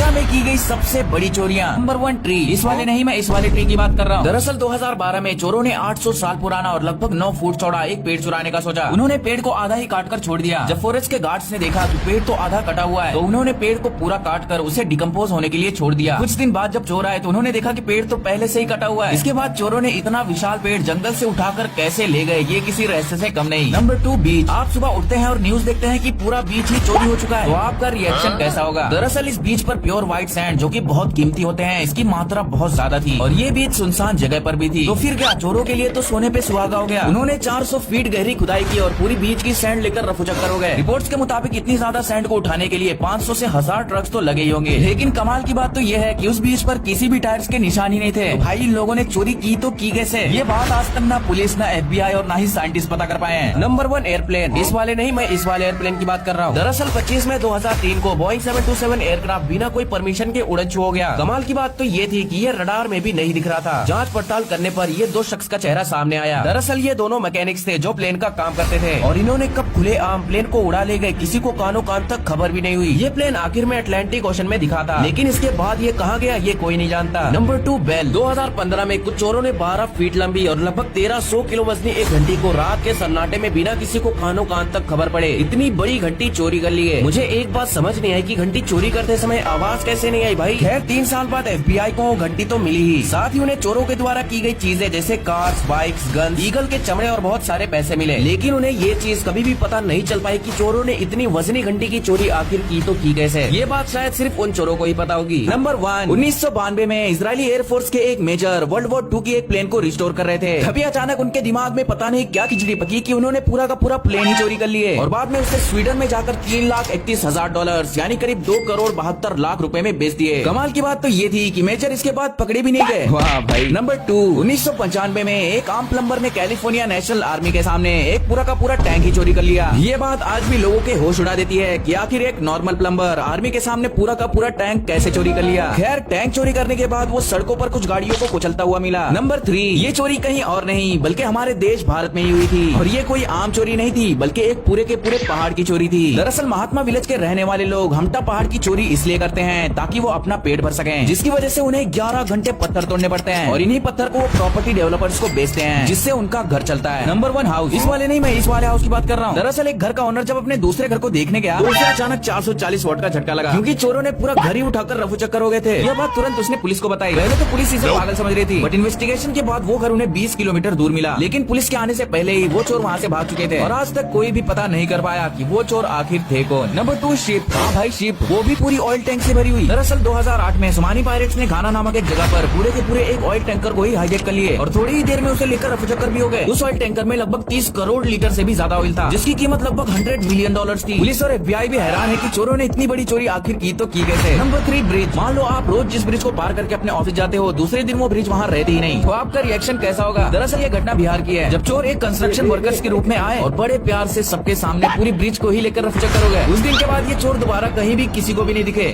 दुनिया में की गई सबसे बड़ी चोरियां। Number 1 tree. इस वाले नहीं, मैं इस वाले ट्री की बात कर रहा हूँ। दरअसल 2012 में चोरों ने 800 साल पुराना और लगभग 9 फुट चौड़ा एक पेड़ चुराने का सोचा। उन्होंने पेड़ को आधा ही काट कर छोड़ दिया। जब फॉरेस्ट के गार्ड्स ने देखा कि पेड़ तो आधा कटा हुआ है, तो उन्होंने पेड़ को पूरा काट कर उसे डिकम्पोज होने के लिए छोड़ दिया। कुछ दिन बाद जब चोर आए तो उन्होंने देखा कि पेड़ तो पहले से ही कटा हुआ है। इसके बाद चोरों ने इतना विशाल पेड़ जंगल से उठाकर कैसे ले गए, ये किसी रहस्य से कम नहीं। नंबर 2 बीच। आप सुबह उठते हैं और न्यूज देखते हैं कि पूरा बीच ही चोरी हो चुका है, तो आपका रिएक्शन कैसा होगा? दरअसल इस बीच पर प्योर व्हाइट सैंड, जो कि बहुत कीमती होते हैं, इसकी मात्रा बहुत ज्यादा थी और ये बीच सुनसान जगह पर भी थी। तो फिर क्या, चोरों के लिए तो सोने पे सुहागा हो गया। उन्होंने 400 फीट गहरी खुदाई की और पूरी बीच की सैंड लेकर रफू चक्कर हो गए। रिपोर्ट्स के मुताबिक इतनी ज्यादा सैंड को उठाने के लिए 500 से 1000 ट्रक्स तो लगे ही होंगे। लेकिन कमाल की बात तो ये है कि उस बीच पर किसी भी टायर्स के निशान ही नहीं थे। तो भाई इन लोगों ने चोरी की तो की कैसे? ये बात आज तक ना पुलिस, ना FBI और ना ही साइंटिस्ट पता कर पाए हैं। Number 1 airplane. इस वाले नहीं, मैं इस वाले एयरप्लेन की बात कर रहा हूँ। दरअसल 25 मई 2003 को बोइंग 727 एयरक्राफ्ट बिना कोई परमिशन के उड़न छू हो गया। कमाल की बात तो ये थी कि ये रडार में भी नहीं दिख रहा था। जांच पड़ताल करने पर ये 2 शख्स का चेहरा सामने आया। दरअसल ये दोनों मैकेनिक्स थे जो प्लेन का काम करते थे और इन्होंने कब खुले आम प्लेन को उड़ा ले गए, किसी को कानो कान तक खबर भी नहीं हुई। ये प्लेन आखिर में अटलांटिक ओशन में दिखा था, लेकिन इसके बाद ये कहाँ गया ये कोई नहीं जानता। Number 2 bell. 2015 में कुछ चोरों ने 12 फीट लंबी और लगभग 1300 किलो वजनी एक घंटी को रात के सन्नाटे में बिना किसी को कानो कान तक खबर पड़े इतनी बड़ी घंटी चोरी कर ली है। मुझे एक बात समझ नहीं आई कि घंटी चोरी करते समय आवाज कैसे नहीं आई भाई। खैर 3 साल बाद FBI को घंटी तो मिली ही, साथ ही उन्हें चोरों के द्वारा की गई चीजें जैसे कार्स, बाइक्स, गन, ईगल के चमड़े और बहुत सारे पैसे मिले। लेकिन उन्हें ये चीज कभी भी पता नहीं चल पाई कि चोरों ने इतनी वजनी घंटी की चोरी आखिर की तो की कैसे। ये बात शायद सिर्फ उन चोरों को ही पता होगी। नंबर 1। 1992 में इजरायली एयरफोर्स के एक मेजर वर्ल्ड वॉर 2 की एक प्लेन को रिस्टोर कर रहे थे। तभी अचानक उनके दिमाग में पता नहीं क्या खिचड़ी पकी कि उन्होंने पूरा का पूरा प्लेन ही चोरी कर लिए और बाद में उसे स्वीडन में जाकर $3,31,000 यानी करीब 2,72,00,000 रुपए में बेच दिए। कमाल की बात तो ये थी कि मेजर इसके बाद पकड़े भी नहीं गए। वाह भाई। नंबर 2। 1995 में एक आम प्लम्बर ने कैलिफोर्निया नेशनल आर्मी के सामने एक पूरा का पूरा टैंक ही चोरी कर लिया। ये बात आज भी लोगों के होश उड़ा देती है कि आखिर एक नॉर्मल प्लम्बर आर्मी के सामने पूरा का पूरा टैंक कैसे चोरी कर लिया। खैर टैंक चोरी करने के बाद वो सड़कों पर कुछ गाड़ियों को कुचलता हुआ मिला। नंबर 3। ये चोरी कहीं और नहीं बल्कि हमारे देश भारत में ही हुई थी और ये कोई आम चोरी नहीं थी बल्कि एक पूरे के पूरे पहाड़ की चोरी थी। दरअसल महात्मा विलेज के रहने वाले लोग हमटा पहाड़ की चोरी इसलिए करते हैं ताकि वो अपना पेट भर सकें, जिसकी वजह से उन्हें 11 घंटे पत्थर तोड़ने पड़ते हैं और इन्हीं पत्थर को वो प्रॉपर्टी डेवलपर्स को बेचते हैं, जिससे उनका घर चलता है। Number 1 house. इस वाले नहीं, मैं इस वाले हाउस की बात कर रहा हूँ। दरअसल एक घर का ओनर जब अपने दूसरे घर को देखने गया तो उसे अचानक 440 वॉट का झटका लगा, क्योंकि चोरों ने पूरा घर ही उठाकर रफू चक्कर हो गए थे। यह बात तुरंत उसने पुलिस को बताई। पहले तो पुलिस इसे पागल समझ रही थी, बट इन्वेस्टिगेशन के बाद वो घर उन्हें 20 किलोमीटर दूर मिला। लेकिन पुलिस के आने से पहले ही वो चोर वहाँ से भाग चुके थे और आज तक कोई भी पता नहीं कर पाया कि वो चोर आखिर थे कौन। Number 2 ship. हाँ भाई शिप, वो भी पूरी ऑयल टैंक से भरी हुई। दरअसल 2008 में सोमानी पायरेट्स ने घाना नामक एक जगह पर पूरे के पूरे एक ऑयल टैंकर को ही हाईजैक कर लिए और थोड़ी ही देर में उसे लेकर रफू चक्कर भी हो गए। उस ऑयल टैंकर में लगभग 30 करोड़ लीटर से भी ज्यादा ऑयल था, जिसकी कीमत लगभग $100 मिलियन थी। पुलिस और FBI भी हैरान है कि चोरों ने इतनी बड़ी चोरी आखिर की तो की कैसे। Number 3 bridge. मान लो आप रोज जिस ब्रिज को पार करके अपने ऑफिस जाते हो, दूसरे दिन वो ब्रिज वहाँ रहती ही नहीं, तो आपका रिएक्शन कैसा होगा? दरअसल ये घटना बिहार की है, जब चोर एक कंस्ट्रक्शन वर्कर्स के रूप में आए और बड़े प्यार से सबके सामने पूरी ब्रिज को ही लेकर रफू चक्कर हो गए। उस दिन के बाद ये चोर दोबारा कहीं भी किसी को भी नहीं दिखे।